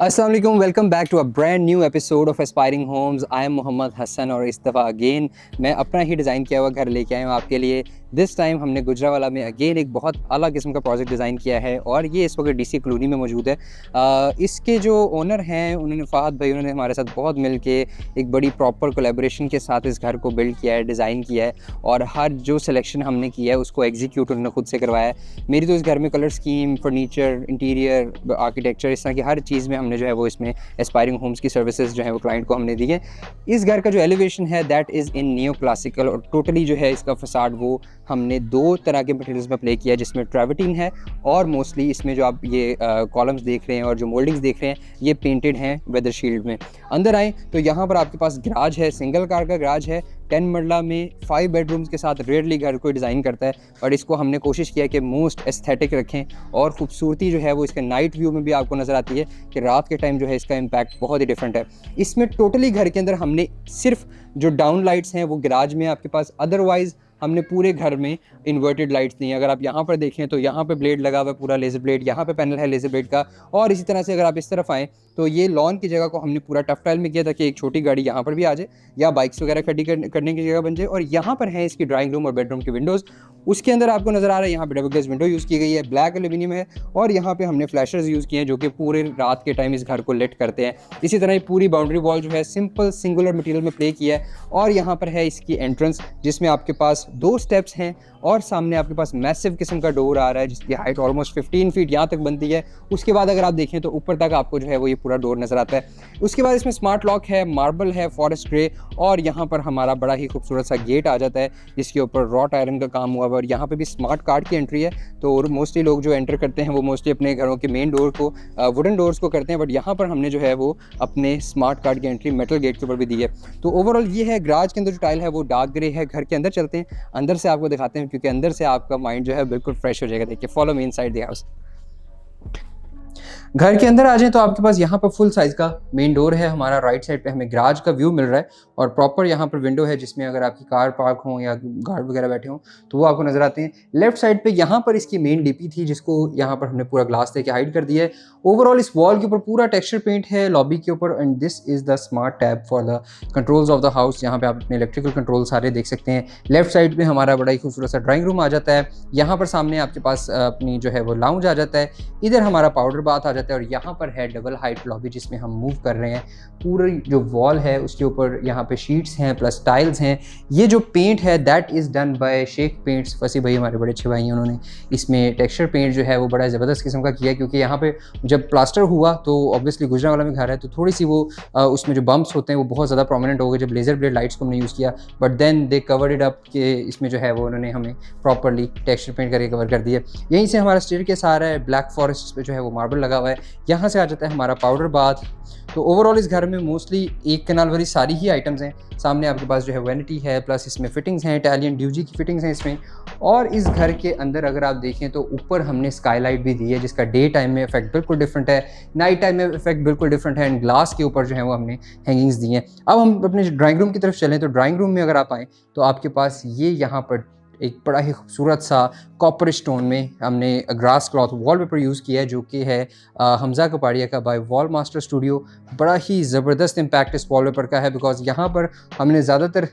अस्सलाम वालेकुम, welcome back to a brand new episode of Aspiring Homes. I am Mohammad Hasan और इस दफ़ा अगेन मैं अपना ही डिज़ाइन किया हुआ घर लेके आया हूँ आपके लिए। दिस टाइम हमने गुजरावाला में अगेन एक बहुत अलग किस्म का प्रोजेक्ट डिज़ाइन किया है और ये इस वक्त डीसी कॉलोनी में मौजूद है। इसके जो ओनर हैं उन्होंने फ़ाहद भाई, उन्होंने हमारे साथ बहुत मिल के एक बड़ी प्रॉपर कोलेबोरेशन के साथ इस घर को बिल्ड किया है, डिज़ाइन किया है और हर जो सिलेक्शन हमने किया है उसको एग्जीक्यूट उन्होंने खुद से करवाया है। मेरी तो इस घर में colour scheme, furniture, interior, architecture, इस तरह की हर चीज़ में हमने जो है वो इसमें एस्पायरिंग होम्स की सर्विसेज जो है वो क्लाइंट को हमने दी है। इस घर का जो एलिवेशन है that is in neo classical और टोटली जो है इसका फसाड वो हमने दो तरह के मटेरियल्स में प्ले किया, जिसमें ट्रैवर्टीन है और मोस्टली इसमें जो आप ये कॉलम्स देख रहे हैं और जो मोल्डिंग्स देख रहे हैं ये पेंटेड हैं वेदर शील्ड में। अंदर आएँ तो यहाँ पर आपके पास गराज है, सिंगल कार का गराज है, 10 मरला में 5 बेडरूम्स के साथ रेयरली घर कोई डिज़ाइन करता है और इसको हमने कोशिश किया कि मोस्ट एस्थेटिक रखें और ख़ूबसूरती जो है वो इसके नाइट व्यू में भी आपको नज़र आती है कि रात के टाइम जो है इसका इम्पैक्ट बहुत ही डिफरेंट है। इसमें टोटली घर के अंदर हमने सिर्फ जो डाउन लाइट्स हैं वो गराज में आपके पास, अदरवाइज़ हमने पूरे घर में इन्वर्टेड लाइट्स दी हैं। अगर आप यहाँ पर देखें तो यहाँ पे ब्लेड लगा हुआ है, पूरा लेज़र ब्लेड, यहाँ पे पैनल है लेज़र ब्लेड का। और इसी तरह से अगर आप इस तरफ आएँ तो ये लॉन की जगह को हमने पूरा टफ टाइल में किया ताकि एक छोटी गाड़ी यहाँ पर भी आ जाए या बाइक्स वगैरह खड़ी करने की जगह बन जाए। और यहाँ पर है इसकी ड्राइंग रूम और बेडरूम की विंडोज़, उसके अंदर आपको नज़र आ रहा है यहाँ पे डबल ग्लेज़ विंडो यूज़ की गई है, ब्लैक एल्यूमिनियम है और यहाँ पे हमने फ्लैशर्स यूज़ किए हैं जो कि पूरे रात के टाइम इस घर को लिट करते हैं। इसी तरह ये पूरी बाउंड्री वॉल जो है सिंपल सिंगुलर मटेरियल में प्ले किया है और यहाँ पर है इसकी एंट्रेंस जिसमें आपके पास 2 स्टेप्स हैं और सामने आपके पास मैसिव किस्म का डोर आ रहा है जिसकी हाइट ऑलमोस्ट 15 फीट यहाँ तक बनती है। उसके बाद अगर आप देखें तो ऊपर तक आपको जो है वो ये पूरा डोर नज़र आता है। उसके बाद इसमें स्मार्ट लॉक है, मार्बल है, फॉरेस्ट ग्रे और यहाँ पर हमारा बड़ा ही खूबसूरत सा गेट आ जाता है जिसके ऊपर रॉट आयरन का काम हुआ है और यहाँ पे भी स्मार्ट कार्ड की एंट्री है। तो मोस्टली लोग जो एंटर करते हैं वो मोस्टली अपने घरों के मेन डोर को वुडन डोर्स को करते हैं, बट यहाँ पर हमने जो है वो अपने स्मार्ट कार्ड की एंट्री मेटल गेट के ऊपर भी दी है। तो ओवरऑल ये है, गराज के अंदर जो टाइल है वो डार्क ग्रे है। घर के अंदर चलते हैं, अंदर से आपको दिखाते हैं क्योंकि अंदर से आपका माइंड जो है बिल्कुल फ्रेश हो जाएगा। देखिए, follow me inside the house. घर के अंदर आ जाएं तो आपके पास यहाँ पर फुल साइज़ का मेन डोर है हमारा। राइट साइड पे हमें गराज का व्यू मिल रहा है और प्रॉपर यहाँ पर विंडो है जिसमें अगर आपकी कार पार्क हो या गार्ड वगैरह बैठे हों तो वो आपको नज़र आते हैं। लेफ्ट साइड पे यहाँ पर इसकी मेन डीपी थी जिसको यहाँ पर हमने पूरा ग्लास देके हाइड कर दिया है। ओवरऑल इस वॉल के ऊपर पूरा टेक्सचर पेंट है लॉबी के ऊपर and this is the smart tab for the controls of the house. यहाँ पे आप अपने इलेक्ट्रिकल कंट्रोल सारे देख सकते हैं। लेफ्ट साइड पे हमारा बड़ा ही खूबसूरत सा ड्राइंग रूम आ जाता है। यहाँ पर सामने आपके पास अपनी जो है वो लाउंज आ जाता है। इधर हमारा पाउडर बाथ आ जाता है और यहाँ पर है डबल हाइट लॉबी जिसमें हम मूव कर रहे हैं। पूरी जो वॉल है उसके ऊपर यहाँ पे शीट्स हैं प्लस टाइल्स हैं। ये जो पेंट है that is done by Sheikh Paints. Fasi भाई हमारे बड़े अच्छे भाई हैं, उन्होंने इसमें टेक्सचर पेंट जो है वो बड़ा ज़बरदस्त किस्म का किया है क्योंकि यहाँ पे जब प्लास्टर हुआ तो ऑब्वियसली गुजरावाला में घर है तो थोड़ी सी वो उसमें जो बम्प्स होते हैं वो बहुत ज़्यादा प्रोमिनेंट हो गए जब लेज़र ब्लेड लाइट्स को हमने यूज़ किया, but then they covered it up कि इसमें जो है वो उन्होंने हमें प्रॉपरली टेक्सचर पेंट करके कवर कर दिया। यहीं से हमारा स्टेयरकेस आ रहा है, ब्लैक फॉरेस्ट पे जो है वो मार्बल लगा हुआ है। यहाँ से आ जाता है हमारा पाउडर बाथ। तो ओवरऑल इस घर में मोस्टली एक कनाल वाली सारी ही आइटम्स हैं। सामने आपके पास जो है वैनिटी है प्लस इसमें फिटिंग्स हैं, इटालियन ड्यूजी की फिटिंग्स हैं इसमें। और इस घर के अंदर अगर आप देखें तो ऊपर हमने स्काईलाइट भी दी है जिसका डे टाइम में इफेक्ट बिल्कुल डिफरेंट है, नाइट टाइम में इफेक्ट बिल्कुल डिफरेंट है एंड ग्लास के ऊपर जो है वो हमने हैंगिंग्स दी हैं। अब हम अपने ड्राइंग रूम की तरफ चलें तो ड्राइंग रूम में अगर आप आएँ तो आपके पास ये यहाँ पर एक बड़ा ही खूबसूरत सा कॉपर स्टोन में हमने ग्रास क्लॉथ वॉलपेपर यूज़ किया है जो कि है हमजा कपाड़िया का बाय वॉल मास्टर स्टूडियो। बड़ा ही ज़बरदस्त इम्पैक्ट इस वॉलपेपर का है बिकॉज यहाँ पर हमने ज़्यादातर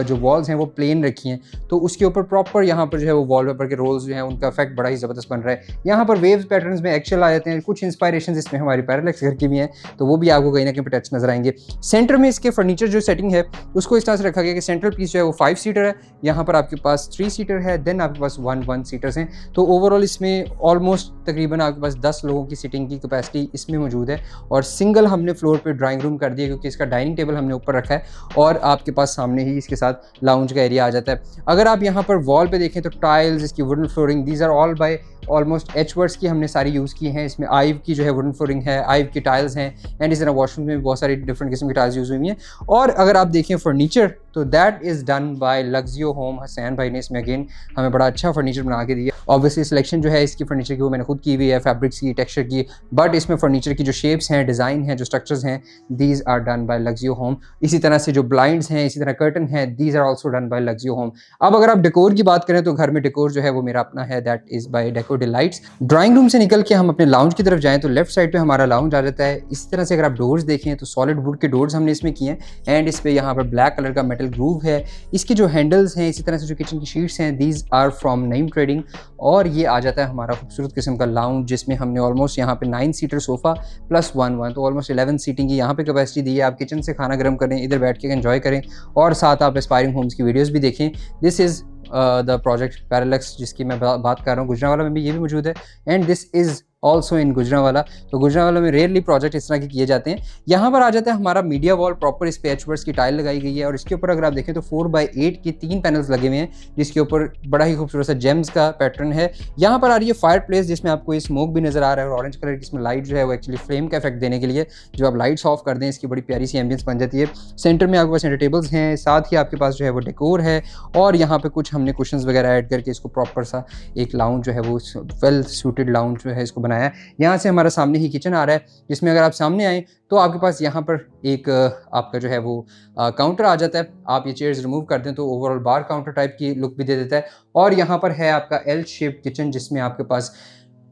जो वॉल्स हैं वो प्लेन रखी हैं तो उसके ऊपर प्रॉपर यहाँ पर जो है वो वॉलपेपर के रोल्स जो हैं उनका इफेक्ट बड़ा ही ज़बरदस्त बन रहा है। यहाँ पर वेव्स पैटर्न्स में एक्चुअल आ जाते हैं। कुछ इंस्पायरेशन इसमें हमारी पैरालेक्स घर की भी हैं तो वो भी आपको कहीं ना कहीं टच नजर आएंगे। सेंटर में इसके फर्नीचर जो सेटिंग है उसको इस तरह से रखा गया कि सेंट्रल पीस जो है वो 5 सीटर है, यहाँ पर आपके पास 3 सीटर है, देन आपके पास 1 सीटर्स हैं। तो ओवरऑल इसमें ऑलमोस्ट तकरीबन आपके पास 10 लोगों की सीटिंग की कैपेसिटी इसमें मौजूद है और सिंगल हमने फ्लोर पे ड्राइंग रूम कर दिया क्योंकि इसका डाइनिंग टेबल हमने ऊपर रखा है और आपके पास सामने ही इसके साथ लाउंज का एरिया आ जाता है। अगर आप यहाँ पर वॉल पे देखें तो टाइल्स, इसकी wooden flooring, these are all by almost एचवर्ड्स की हमने सारी यूज़ की हैं। इसमें आइव की जो है वुडन फ्लोरिंग है, आइव की टाइल्स हैं एंड इस तरह वॉशरूम में भी बहुत सारी डिफरेंट किस्म की टाइल्स यूज़ हुई हैं। और अगर आप देखें फर्नीचर तो that is done by Luxio Home. Hussain भाई ने इसमें अगेन हमें बड़ा अच्छा फर्नीचर बना के दिया। ऑब्वियसली सिलेक्शन जो है इसकी फर्नीचर की वो मैंने खुद की हुई है, फैब्रिक्स की, टेक्सचर की, बट इसमें फर्नीचर की जो शेप्स हैं, डिज़ाइन हैं, जो स्ट्रक्चर्स हैं, these are done by Luxio Home. इसी तरह से जो ब्लाइंड्स हैं, इसी तरह कर्टन है, these are also done by Luxio Home. अब अगर आप डेकोर की बात करें तो घर में डेकोर जो है वो मेरा अपना है, that is by decor imported lights. Drawing room से निकल के हम अपने लाउंज की तरफ जाएं तो लेफ्ट साइड पे हमारा लाउंज आ जाता है। इस तरह से अगर आप डोर्स देखें तो सॉलिड वुड के डोर्स हमने इसमें किए हैं एंड इस पे यहाँ पर ब्लैक कलर का मेटल ग्रूव है। इसके जो हैंडल्स हैं, इसी तरह से जो किचन की शीट्स हैं, these are from Naeem Trading. और ये आ जाता है हमारा खूबसूरत किस्म का लाउंज, जिसमें हमने ऑलमोस्ट यहाँ पे 9 सीटर सोफा प्लस 1 तो ऑलमोस्ट 11 सीटिंग की यहाँ पे कैपेसिटी दी है। आप किचन से खाना गर्म करें, इधर बैठ के एंजॉय करें और साथ आप एस्पायरिंग होम्स की वीडियोस भी देखें। This is the project parallax जिसकी मैं बात कर रहा हूँ। गुजरांवाला में भी ये भी मौजूद है and this is also in Gujranwala. तो गुजरांवाला में रेयरली प्रोजेक्ट इस तरह के किए जाते हैं। यहाँ पर आ जाता है हमारा मीडिया वॉल, प्रॉपर इस पे एचवर्ड्स की टाइल लगाई गई है और इसके ऊपर अगर आप देखें तो 4x8 के 3 पैनल्स लगे हुए हैं, जिसके ऊपर बड़ा ही खूबसूरत सा जेम्स का पैटर्न है। यहाँ पर आ रही है फायर प्लेस, जिसमें आपको ये स्मोक भी नजर आ रहा है और ऑरेंज कलर की इसमें लाइट जो है वो एक्चुअली फ्लेम का इफेक्ट देने के लिए, जो आप लाइट्स ऑफ कर दें इसकी बड़ी प्यारी सी एम्बियंस बन जाती है। सेंटर में आपके पास सेंटर टेबल्स हैं, साथ ही आपके पास जो है वो डेकोर है और यहाँ पे कुछ हमने कुशंस वगैरह ऐड करके इसको प्रॉपर सा एक लाउंज जो है वो वेल सूटेड लाउंज जो है इसको बनाया है। यहाँ से हमारा सामने ही किचन आ रहा है, जिसमें अगर आप सामने आएँ तो आपके पास यहाँ पर एक आपका जो है वो काउंटर आ जाता है। आप ये चेयर्स रिमूव कर दें तो ओवरऑल बार काउंटर टाइप की लुक भी दे देता है। और यहाँ पर है आपका एल शेप किचन, जिसमें आपके पास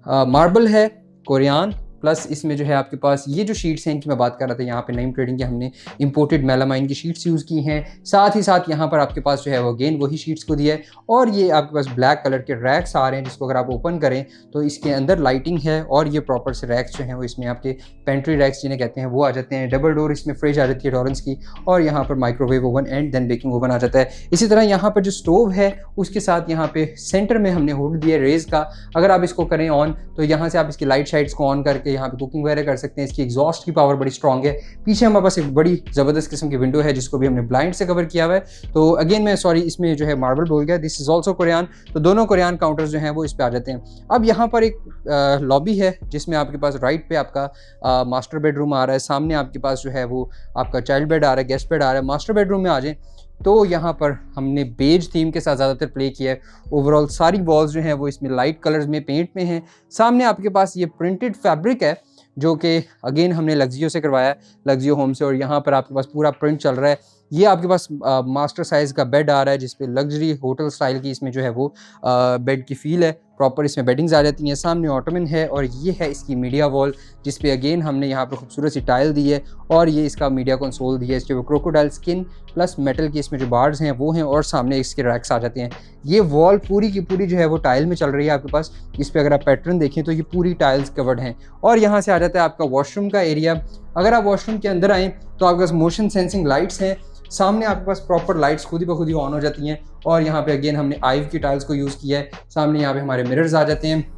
मार्बल है, कोरियान, प्लस इसमें जो है आपके पास ये जो शीट्स हैं इनकी मैं बात कर रहा था, यहाँ पे नईम ट्रेडिंग की हमने इंपोर्टेड मेलामाइन की शीट्स यूज़ की हैं। साथ ही साथ यहाँ पर आपके पास जो है वो अगेन वही शीट्स को दिया है और ये आपके पास ब्लैक कलर के रैक्स आ रहे हैं, जिसको अगर आप ओपन करें तो इसके अंदर लाइटिंग है और ये प्रॉपर से रैक्स जो हैं वो इसमें आपके पेंट्री रैक्स जिन्हें कहते हैं वो आ जाते हैं। डबल डोर इसमें फ्रिज आ जाती है टॉरेंस की और यहाँ पर microwave oven and then baking oven आ जाता है। इसी तरह यहाँ पर जो स्टोव है उसके साथ यहाँ पे सेंटर में हमने हुड दिया रेज का। अगर आप इसको करें ऑन तो यहाँ से आप इसकी लाइट शाइट्स को ऑन करके यहाँ पे कुकिंग वगैरह कर सकते हैं। इसकी एग्जॉस्ट की पावर बड़ी स्ट्रॉन्ग है। पीछे हमारे पास एक बड़ी ज़बरदस्त किस्म की विंडो है जिसको भी हमने ब्लाइंड से कवर किया हुआ है। तो अगेन मैं सॉरी इसमें जो है मार्बल बोल गया, दिस इज़ ऑल्सो कोरियान। तो दोनों कोरियान काउंटर्स जो हैं वो इस पे आ जाते हैं। अब यहाँ पर एक लॉबी है जिसमें आपके पास राइट पे आपका मास्टर बेडरूम आ रहा है, सामने आपके पास जो है वो आपका चाइल्ड बेड आ रहा है, गेस्ट बेड आ रहा है। मास्टर बेडरूम में आ जाए तो यहाँ पर हमने बेज थीम के साथ ज़्यादातर प्ले किया है। ओवरऑल सारी वॉल्स जो हैं वो इसमें लाइट कलर्स में पेंट में हैं। सामने आपके पास ये प्रिंटेड फैब्रिक है जो कि अगेन हमने लग्जियो से करवाया है, लग्जियो होम से, और यहाँ पर आपके पास पूरा प्रिंट चल रहा है। ये आपके पास मास्टर साइज़ का बेड आ रहा है जिसपे लग्जरी होटल स्टाइल की इसमें जो है वो बेड की फील है। प्रॉपर इसमें बेडिंग्स आ जाती हैं। सामने ऑटोमन है और ये है इसकी मीडिया वॉल जिस पे अगेन हमने यहाँ पर खूबसूरत सी टाइल दी है और ये इसका मीडिया कंसोल दी है। इसके वो क्रोकोडाइल स्किन प्लस मेटल की इसमें जो बार्स हैं वो हैं और सामने इसके रैक्स आ जाते हैं। ये वॉल पूरी की पूरी जो है वो टाइल में चल रही है आपके पास। इस पर अगर आप पैटर्न देखें तो ये पूरी टाइल्स कवर्ड हैं। और यहाँ से आ जाता है आपका वॉशरूम का एरिया। अगर आप वॉशरूम के अंदर आएँ तो आपके पास मोशन सेंसिंग लाइट्स हैं। सामने आपके पास प्रॉपर लाइट्स खुद ही ब खुद ही ऑन हो जाती हैं और यहाँ पे अगेन हमने आइव की टाइल्स को यूज़ किया है। सामने यहाँ पे हमारे मिरर्स आ जाते हैं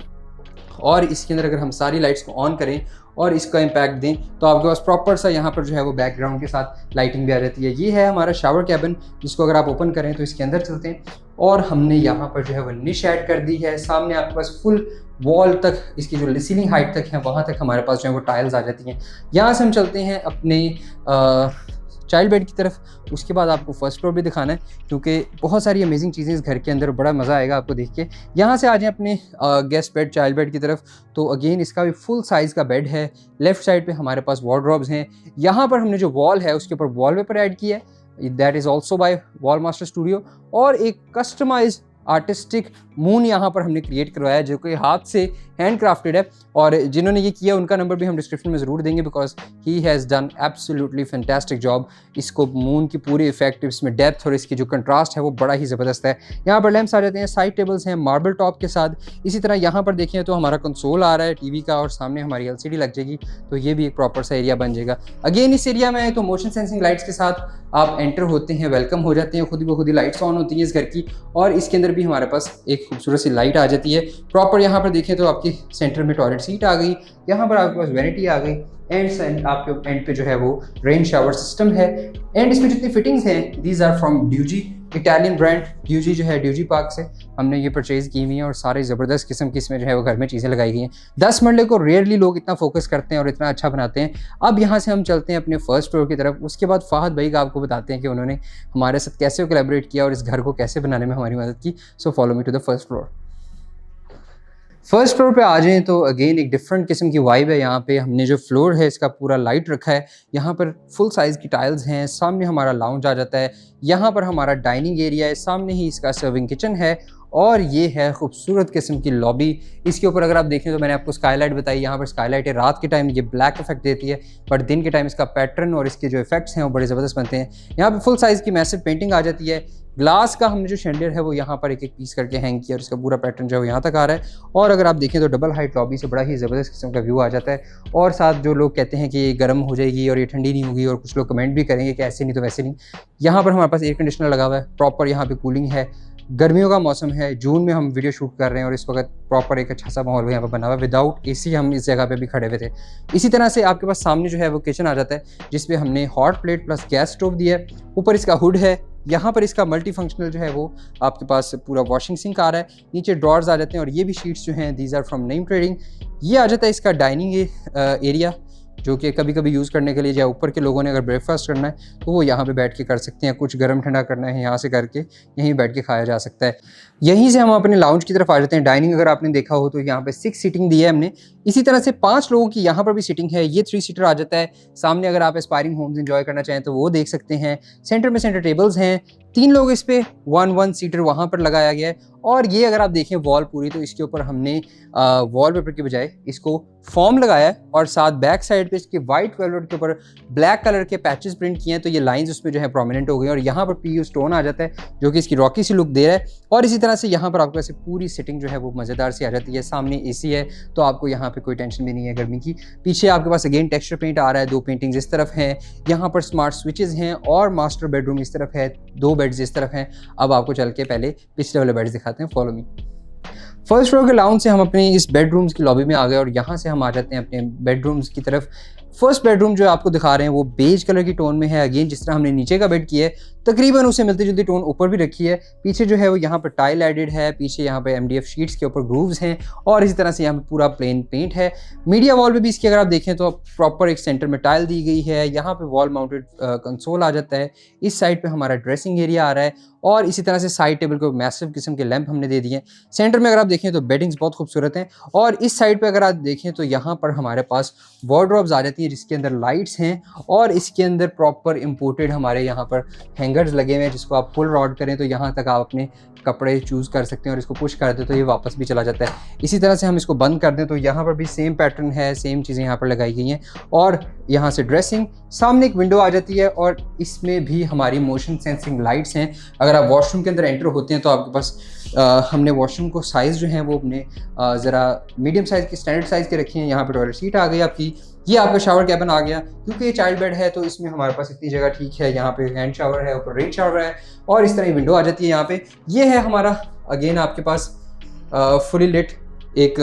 और इसके अंदर अगर हम सारी लाइट्स को ऑन करें और इसका इम्पैक्ट दें तो आपके पास प्रॉपर सा यहाँ पर जो है वो बैकग्राउंड के साथ लाइटिंग भी आ जाती है। ये है हमारा शावर कैबिन जिसको अगर आप ओपन करें तो इसके अंदर चलते हैं और हमने यहाँ पर जो है वो निश ऐड कर दी है। सामने आपके पास फुल वॉल तक इसकी जो सीलिंग हाइट तक है वहाँ तक हमारे पास जो है वो टाइल्स आ जाती हैं। यहाँ से हम चलते हैं अपने चाइल्ड बेड की तरफ। उसके बाद आपको फर्स्ट फ्लोर भी दिखाना है क्योंकि बहुत सारी अमेजिंग चीज़ें इस घर के अंदर, बड़ा मज़ा आएगा आपको देख के। यहाँ से आ जाएं अपने गेस्ट बेड चाइल्ड बेड की तरफ। तो अगेन इसका भी फुल साइज़ का बेड है। लेफ्ट साइड पे हमारे पास वार्डरोब्स हैं। यहाँ पर हमने जो वॉल है उसके ऊपर वॉलपेपर ऐड किया है, that is also by Wall Master Studio. और एक कस्टमाइज आर्टिस्टिक मून यहाँ पर हमने क्रिएट करवाया है जो कि हाथ से हैंड क्राफ्टेड है और जिन्होंने ये किया उनका नंबर भी हम डिस्क्रिप्शन में ज़रूर देंगे because he has done absolutely fantastic job. इसको मून की पूरी इफेक्ट, इसमें डेप्थ और इसकी जो कंट्रास्ट है वो बड़ा ही ज़बरदस्त है। यहाँ पर लैंप्स आ जाते हैं, साइड टेबल्स हैं मार्बल टॉप के साथ। इसी तरह यहाँ पर देखें तो हमारा कंसोल आ रहा है टीवी का और सामने हमारी LCD लग जाएगी तो ये भी एक प्रॉपर सा एरिया बन जाएगा। अगेन इस एरिया में आए तो मोशन सेंसिंग लाइट्स के साथ आप एंटर होते हैं, वेलकम हो जाते हैं, खुद ब खुद ही लाइट्स ऑन होती हैं इस घर की। और इसके अंदर भी हमारे पास एक खूबसूरत सी लाइट आ जाती है। प्रॉपर यहाँ पर देखें तो आपकी सेंटर में टॉयलेट सीट आ गई, यहाँ पर आपके पास वैनिटी आ गई एंड आपके एंड पे जो है वो रेन शावर सिस्टम है। एंड इसमें जितनी फिटिंग्स हैं these are from Duji, Italian brand Duji जो है ड्यूजी पार्क से हमने ये परचेज़ की हुई है और सारे ज़बरदस्त किस्म की इसमें जो है वो घर में चीज़ें लगाई गई हैं। 10 मरले को रेयरली लोग इतना फोकस करते हैं और इतना अच्छा बनाते हैं। अब यहाँ से हम चलते हैं अपने फर्स्ट फ्लोर की तरफ। उसके बाद फाहद भाई का आपको बताते हैं कि उन्होंने हमारे साथ कैसे कोलैबोरेट किया और इस घर को कैसे बनाने में हमारी मदद की। So follow me to the first floor. First floor पे आ जाएं तो अगेन एक डिफरेंट किस्म की वाइब है। यहाँ पे हमने जो फ्लोर है इसका पूरा लाइट रखा है। यहाँ पर फुल साइज़ की टाइल्स हैं। सामने हमारा लाउंज आ जाता है। यहाँ पर हमारा डाइनिंग एरिया है, सामने ही इसका सर्विंग किचन है और ये है खूबसूरत किस्म की लॉबी। इसके ऊपर अगर आप देखें तो मैंने आपको स्काईलाइट बताई, यहाँ पर स्काईलाइट है, रात के टाइम ये ब्लैक इफेक्ट देती है, बट दिन के टाइम इसका पैटर्न और इसके जो इफेक्ट्स हैं वो बड़े ज़बरदस्त बनते हैं। यहाँ पे फुल साइज़ की मैसिव पेंटिंग आ जाती है। ग्लास का हमने जो शैंडियर है वो यहाँ पर एक एक पीस करके हैंग किया और इसका पूरा पैटर्न जो है वो यहाँ तक आ रहा है। और अगर आप देखें तो डबल हाइट लॉबी से बड़ा ही ज़बरदस्त किस्म का व्यू आ जाता है। और साथ जो लोग कहते हैं कि ये गर्म हो जाएगी और ये ठंडी नहीं होगी, और कुछ लोग कमेंट भी करेंगे कि ऐसे नहीं तो वैसे नहीं, यहाँ पर हमारे पास एयर कंडीशनर लगा हुआ है, प्रॉपर यहाँ पे कूलिंग है। गर्मियों का मौसम है, जून में हम वीडियो शूट कर रहे हैं और इस वक्त प्रॉपर एक अच्छा सा माहौल यहाँ पर बना हुआ है। विदाउट एसी हम इस जगह पे भी खड़े हुए थे। इसी तरह से आपके पास सामने जो है वो किचन आ जाता है, जिसपे हमने hot plate plus gas stove दिया है। ऊपर इसका हुड है, यहाँ पर इसका मल्टी फंक्शनल जो है वो आपके पास पूरा वॉशिंग सिंक आ रहा है। नीचे ड्रॉर्स आ जाते हैं और ये भी शीट्स जो हैं these are from Naeem Trading. ये आ जाता है इसका डाइनिंग एरिया, जो कि कभी कभी यूज़ करने के लिए, या ऊपर के लोगों ने अगर ब्रेकफास्ट करना है तो वो यहाँ पे बैठ के कर सकते हैं। कुछ गर्म ठंडा करना है यहाँ से करके यहीं बैठ के खाया जा सकता है। यहीं से हम अपने लाउंज की तरफ आ जाते हैं। डाइनिंग अगर आपने देखा हो तो यहाँ पे 6 सीटिंग दी है हमने। इसी तरह से 5 लोगों की यहाँ पर भी सीटिंग है। ये 3 सीटर आ जाता है। सामने अगर आप एस्पायरिंग होम्स एंजॉय करना चाहें तो वो देख सकते हैं। सेंटर में सेंटर टेबल्स हैं, 3 लोग इस पे, 1 सीटर वहाँ पर लगाया गया है। और ये अगर आप देखें वॉल पूरी, तो इसके ऊपर हमने वॉलपेपर के बजाय इसको फॉर्म लगाया है और साथ बैक साइड पे इसके वाइट वेलवेट के ऊपर ब्लैक कलर के पैचेस प्रिंट किए हैं, तो ये लाइंस उसमें जो है प्रोमिनेंट हो गई और यहाँ पर पीयू स्टोन आ जाता है जो कि इसकी रॉकी सी लुक दे रहा है। और इसी तरह से यहाँ पर आपको ऐसे पूरी सिटिंग जो है वो मज़ेदार सी आ जाती है। सामने एसी है तो आपको यहाँ पे कोई टेंशन भी नहीं है गर्मी की। पीछे आपके पास अगेन टेक्सचर पेंट आ रहा है, 2 पेंटिंग्स इस तरफ हैं, यहाँ पर स्मार्ट स्विचेस हैं और मास्टर बेडरूम इस तरफ है, 2 बेड्स इस तरफ हैं। अब आपको चल के पहले पिछले वाले बेड्स दिखाते हैं, फॉलो मी। फर्स्ट फ्लोर के लाउंज से हम अपने इस बेडरूम्स की लॉबी में आ गए और यहाँ से हम आ जाते हैं अपने बेडरूम्स की तरफ। फर्स्ट बेडरूम जो आपको दिखा रहे हैं वो बेज कलर की टोन में है। अगेन जिस तरह हमने नीचे का बेड किया है तकरीबन उसे मिलती जुलती टोन ऊपर भी रखी है। पीछे जो है वो यहाँ पर टाइल एडेड है, पीछे यहाँ पे MDF शीट्स के ऊपर ग्रूव्स हैं और इसी तरह से यहाँ पे पूरा प्लेन पेंट है। मीडिया वॉल पे भी इसकी अगर आप देखें तो प्रॉपर एक सेंटर में टाइल दी गई है। यहाँ पे वॉल माउंटेड कंसोल आ जाता है। इस साइड पे हमारा ड्रेसिंग एरिया आ रहा है और इसी तरह से साइड टेबल को मैसिव किस्म के लैंप हमने दे दिए हैं। सेंटर में अगर आप देखें तो बेडिंग्स बहुत खूबसूरत हैं और इस साइड पे अगर आप देखें तो यहाँ पर हमारे पास वार्डरोब्स आ जाती है जिसके अंदर लाइट्स हैं और इसके अंदर प्रॉपर इंपोर्टेड हमारे यहाँ पर हैंगर्स लगे हुए हैं, जिसको आप पुल रॉड करें तो यहाँ तक आप अपने कपड़े चूज़ कर सकते हैं और इसको पुश कर दें तो ये वापस भी चला जाता है। इसी तरह से हम इसको बंद कर दें तो यहाँ पर भी सेम पैटर्न है, सेम चीज़ें यहाँ पर लगाई गई हैं। और यहाँ से ड्रेसिंग, सामने एक विंडो आ जाती है और इसमें भी हमारी मोशन सेंसिंग लाइट्स हैं। अगर आप वॉशरूम के अंदर एंटर होते हैं तो आपके पास हमने वॉशरूम को साइज़ जो है वो अपने ज़रा मीडियम साइज़ के, स्टैंडर्ड साइज़ के रखे हैं। यहाँ पर टॉयलेट सीट आ गई आपकी। ये आपका शावर कैबिन आ गया, क्योंकि ये चाइल्ड बेड है तो इसमें हमारे पास इतनी जगह ठीक है। यहाँ पे हैंड शावर है, ऊपर रेन शावर है और इस तरह विंडो आ जाती है यहाँ पे। ये है हमारा अगेन आपके पास फुली लिट एक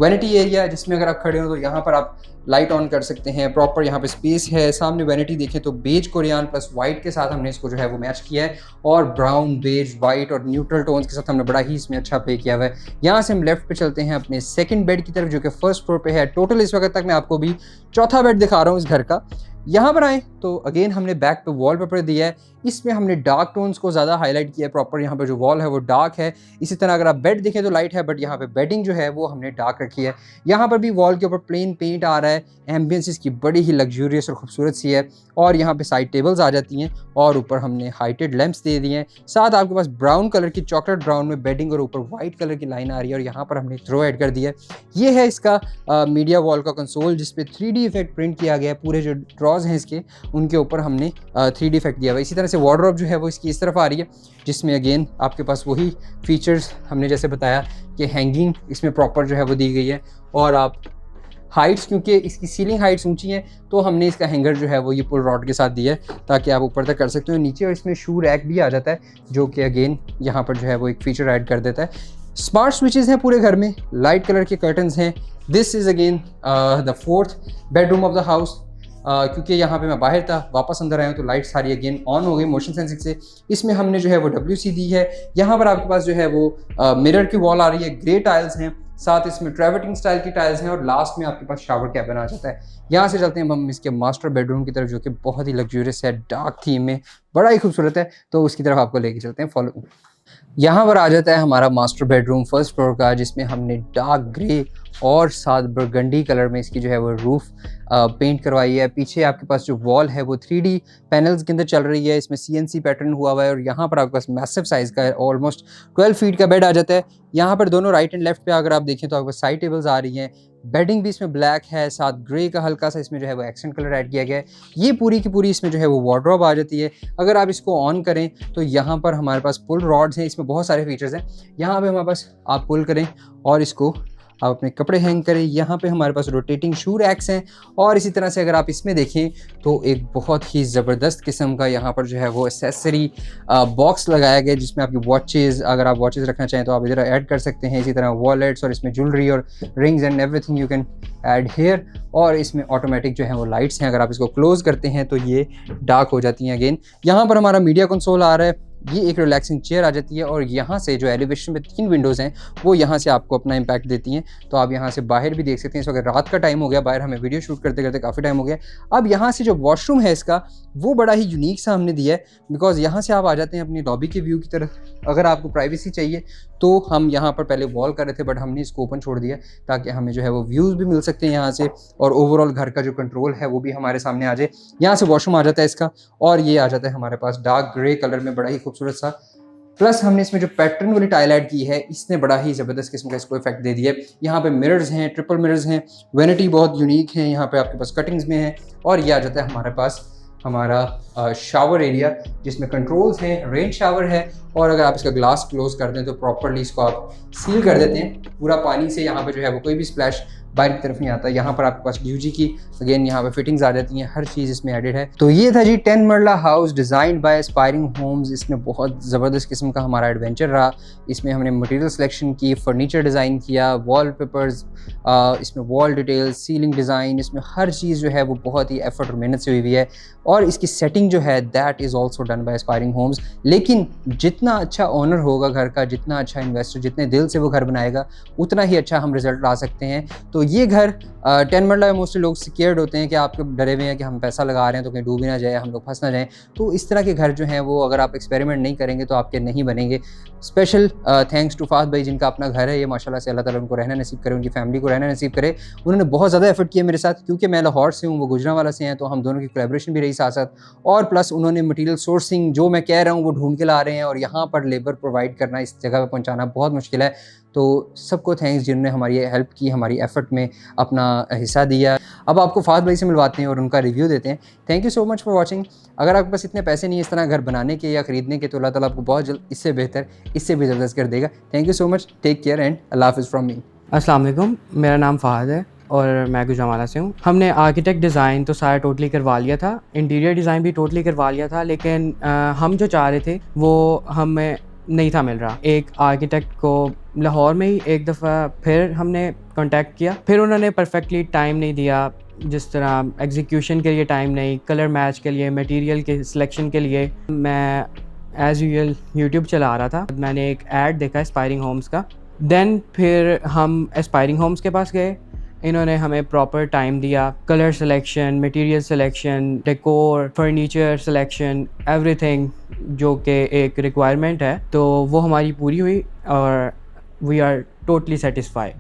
वैनिटी एरिया, जिसमें अगर आप खड़े हो तो यहाँ पर आप लाइट ऑन कर सकते हैं। प्रॉपर यहाँ पे स्पेस है। सामने वैनिटी देखें तो बेज कोरियान प्लस वाइट के साथ हमने इसको जो है वो मैच किया है और ब्राउन, बेज, वाइट और न्यूट्रल टोन्स के साथ हमने बड़ा ही इसमें अच्छा पे किया हुआ है। यहाँ से हम लेफ्ट पे चलते हैं अपने सेकंड बेड की तरफ, जो कि फर्स्ट फ्लोर पे है। टोटल इस वक्त तक मैं आपको भी चौथा बेड दिखा रहा हूँ इस घर का। यहाँ पर आए तो अगेन हमने बैक पे वॉलपेपर दिया है। इसमें हमने डार्क टोन्स को ज़्यादा हाईलाइट किया है। प्रॉपर यहाँ पे जो वॉल है वो डार्क है। इसी तरह अगर आप बेड देखें तो लाइट है, बट यहाँ पे बेडिंग जो है वो हमने डार्क रखी है। यहाँ पर भी वॉल के ऊपर प्लेन पेंट आ रहा है। एम्बियंस इसकी बड़ी ही लग्जूरियस और खूबसूरत सी है और यहाँ पे साइड टेबल्स आ जाती हैं और ऊपर हमने हाइटेड लैंप्स दे दिए हैं। साथ आपके पास ब्राउन कलर की, चॉकलेट ब्राउन में बेडिंग और ऊपर वाइट कलर की लाइन आ रही है और यहाँ पर हमने थ्रो ऐड कर दिया है। ये है इसका मीडिया वॉल का कंसोल, जिसपे 3D इफेक्ट प्रिंट किया गया है। पूरे जो ड्रॉज हैं इसके उनके ऊपर हमने 3D इफेक्ट दिया हुआ है। इसी तरह से वार्डरोब जो है वो इसकी इस तरफ आ रही है, जिसमें अगेन आपके पास वही फीचर्स हमने जैसे बताया कि हैंगिंग इसमें प्रॉपर जो है वो दी गई है। और आप हाइट्स, क्योंकि इसकी सीलिंग हाइट्स ऊंची हैं तो हमने इसका हैंगर जो है वो ये पुल रॉड के साथ दिया है ताकि आप ऊपर तक कर सकते हो नीचे। और इसमें शू रैक भी आ जाता है जो कि अगेन यहाँ पर जो है वो एक फीचर ऐड कर देता है। स्मार्ट स्विचेस हैं पूरे घर में, लाइट कलर के कर्टन्स हैं। This is again the 4th bedroom of the house. क्योंकि यहाँ पे मैं बाहर था, वापस अंदर आया हूँ तो लाइट सारी अगेन ऑन हो गई मोशन सेंसिंग से। इसमें हमने जो है वो WC दी है। यहाँ पर आपके पास जो है वो मिरर की वॉल आ रही है, ग्रे टाइल्स हैं, साथ इसमें ट्रेवर्टिंग स्टाइल की टाइल्स हैं और लास्ट में आपके पास शावर कैबिन आ जाता है। यहाँ से चलते हैं हम इसके मास्टर बेडरूम की तरफ, जो कि बहुत ही लग्जूरियस है, डार्क थीम में, बड़ा ही खूबसूरत है। तो उसकी तरफ आपको लेके चलते हैं, फॉलो। यहाँ पर आ जाता है हमारा मास्टर बेडरूम फर्स्ट फ्लोर का, जिसमें हमने डार्क ग्रे और साथ बरगंडी कलर में इसकी जो है वो रूफ़ पेंट करवाई है। पीछे आपके पास जो वॉल है वो 3D पैनल्स के अंदर चल रही है, इसमें CNC पैटर्न हुआ हुआ है और यहाँ पर आपके पास मैसिव साइज़ का ऑलमोस्ट 12 फीट का बेड आ जाता है। यहाँ पर दोनों राइट एंड लेफ्ट पे अगर आप देखें तो आपके पास साइड टेबल्स आ रही हैं। बेडिंग भी इसमें ब्लैक है, साथ ग्रे का हल्का सा इसमें जो है वो एक्सेंट कलर ऐड किया गया है। ये पूरी की पूरी इसमें जो है वो वार्डरोब आ जाती है। अगर आप इसको ऑन करें तो यहाँ पर हमारे पास पुल रॉड्स हैं, इसमें बहुत सारे फीचर्स हैं। यहाँ पे हमारे पास आप पुल करें और इसको आप अपने कपड़े हैंग करें। यहाँ पे हमारे पास रोटेटिंग शू रैक्स हैं और इसी तरह से अगर आप इसमें देखें तो एक बहुत ही ज़बरदस्त किस्म का यहाँ पर जो है वो एसेसरी बॉक्स लगाया गया है, जिसमें आपकी वॉचेज़, अगर आप वॉचेज़ रखना चाहें तो आप इधर ऐड कर सकते हैं। इसी तरह वॉलेट्स और इसमें ज्वेलरी और rings and everything you can add here. और इसमें ऑटोमेटिक जो है वो लाइट्स हैं, अगर आप इसको क्लोज़ करते हैं तो ये डार्क हो जाती हैं अगेन। यहाँ पर हमारा मीडिया कंसोल आ रहा है, ये एक रिलैक्सिंग चेयर आ जाती है और यहाँ से जो एलिवेशन में 3 विंडोज़ हैं वो यहाँ से आपको अपना इम्पैक्ट देती हैं। तो आप यहाँ से बाहर भी देख सकते हैं। इस वक्त रात का टाइम हो गया, बाहर हमें वीडियो शूट करते करते काफ़ी टाइम हो गया। अब यहाँ से जो वॉशरूम है इसका वो बड़ा ही यूनिक सा हमने दिया है, बिकॉज यहाँ से आप आ जाते हैं अपनी लॉबी के व्यू की तरफ। अगर आपको प्राइवेसी चाहिए तो हम यहाँ पर पहले वॉल कर रहे थे, बट हमने इसको ओपन छोड़ दिया ताकि हमें जो है वो व्यूज़ भी मिल सकते हैं यहाँ से और ओवरऑल घर का जो कंट्रोल है वो भी हमारे सामने आ जाए। यहाँ से वॉशरूम आ जाता है इसका और ये आ जाता है हमारे पास डार्क ग्रे कलर में, बड़ा ही खूबसूरत सा। प्लस हमने इसमें जो पैटर्न वाली टाइल ऐड की है इसने बड़ा ही ज़बरदस्त किस्म का इसको इफेक्ट दे दिया है। यहाँ पे मिरर्स हैं, ट्रिपल मिरर्स हैं, वैनिटी बहुत यूनिक है, यहाँ पे आपके पास कटिंग्स में है। और ये आ जाता है हमारे पास हमारा शावर एरिया जिसमें कंट्रोल्स हैं, रेन शावर है। और अगर आप इसका ग्लास क्लोज कर दें तो प्रॉपरली इसको आप सील कर देते हैं, पूरा पानी से यहाँ पे जो है वो कोई भी स्प्लैश बाहर की तरफ नहीं आता। यहाँ पर आपके पास ड्यूजी की अगेन यहाँ पे फिटिंग्स आ जाती हैं, हर चीज़ इसमें एडेड है। तो ये था जी 10 marla house designed by Aspiring Homes. इसमें बहुत ज़बरदस्त किस्म का हमारा एडवेंचर रहा। इसमें हमने मटेरियल सिलेक्शन की, फर्नीचर डिज़ाइन किया, वॉलपेपर्स, इसमें वॉल डिटेल्स, सीलिंग डिज़ाइन, इसमें हर चीज़ जो है वो बहुत ही एफर्ट और मेहनत से हुई हुई है। और इसकी सेटिंग जो है that is also done by Aspiring Homes. लेकिन जितना अच्छा ओनर होगा घर का, जितना अच्छा इन्वेस्टर जितने दिल से वो घर बनाएगा, उतना ही अच्छा हम रिजल्ट ला सकते हैं। तो ये घर 10 मरला में मोस्टली लोग स्केयर्ड होते हैं कि आपके डरे हुए हैं कि हम पैसा लगा रहे हैं तो कहीं डूब ही ना जाए, हम लोग फंस ना जाएं। तो इस तरह के घर जो हैं वो अगर आप एक्सपेरिमेंट नहीं करेंगे तो आपके नहीं बनेंगे। स्पेशल थैंक्स टू फाद भाई जिनका अपना घर है ये, माशाल्लाह से अल्लाह ताला उनको रहना नसीब करे, उनकी फैमिली को रहना नसीब करे। उन्होंने बहुत ज़्यादा एफर्ट किया मेरे साथ, क्योंकि मैं लाहौर से हूँ, वो गुजरांवाला से हैं, तो हम दोनों की कोलैबोरेशन भी रही साथ साथ। और प्लस उन्होंने मटीरियल सोर्सिंग जो मैं कह रहा हूँ वो ढूंढ के ला रहे हैं और यहाँ पर लेबर प्रोवाइड करना, इस जगह पर पहुँचाना बहुत मुश्किल है। तो सबको थैंक्स जिन्होंने हमारी हेल्प की, हमारी एफर्ट में अपना हिस्सा दिया। अब आपको फाद भाई से मिलवाते हैं और उनका रिव्यू देते हैं। Thank you so much for watching. अगर आपके पास इतने पैसे नहीं इस तरह घर बनाने के या ख़रीदने के, तो अल्लाह ताला आपको बहुत जल्द इससे बेहतर, इससे भी ज़बरदस्त कर देगा। Thank you so much, take care and अल्लाह हाफ़िज़ फ्रॉम मी। अस्सलाम वालेकुम, मेरा नाम फ़हाद है और मैं गुजरांवाला से हूँ। हमने आर्किटेक्ट डिज़ाइन तो सारा टोटली करवा लिया था, इंटीरियर डिज़ाइन भी टोटली करवा लिया था, लेकिन हम जो चाह रहे थे वो हमें नहीं था मिल रहा। एक आर्किटेक्ट को लाहौर में ही एक दफ़ा फिर हमने कांटेक्ट किया, फिर उन्होंने परफेक्टली टाइम नहीं दिया, जिस तरह एग्जीक्यूशन के लिए टाइम नहीं, कलर मैच के लिए, मटेरियल के सिलेक्शन के लिए। मैं एज़ यूजुअल यूट्यूब चला रहा था, मैंने एक ऐड देखा एस्पायरिंग होम्स का। देन फिर हम एस्पायरिंग होम्स के पास गए, इन्होंने हमें प्रॉपर टाइम दिया, colour selection, material selection, decor, furniture selection, everything जो कि एक रिक्वायरमेंट है, तो वो हमारी पूरी हुई और वी आर टोटली सेटिस्फाइड।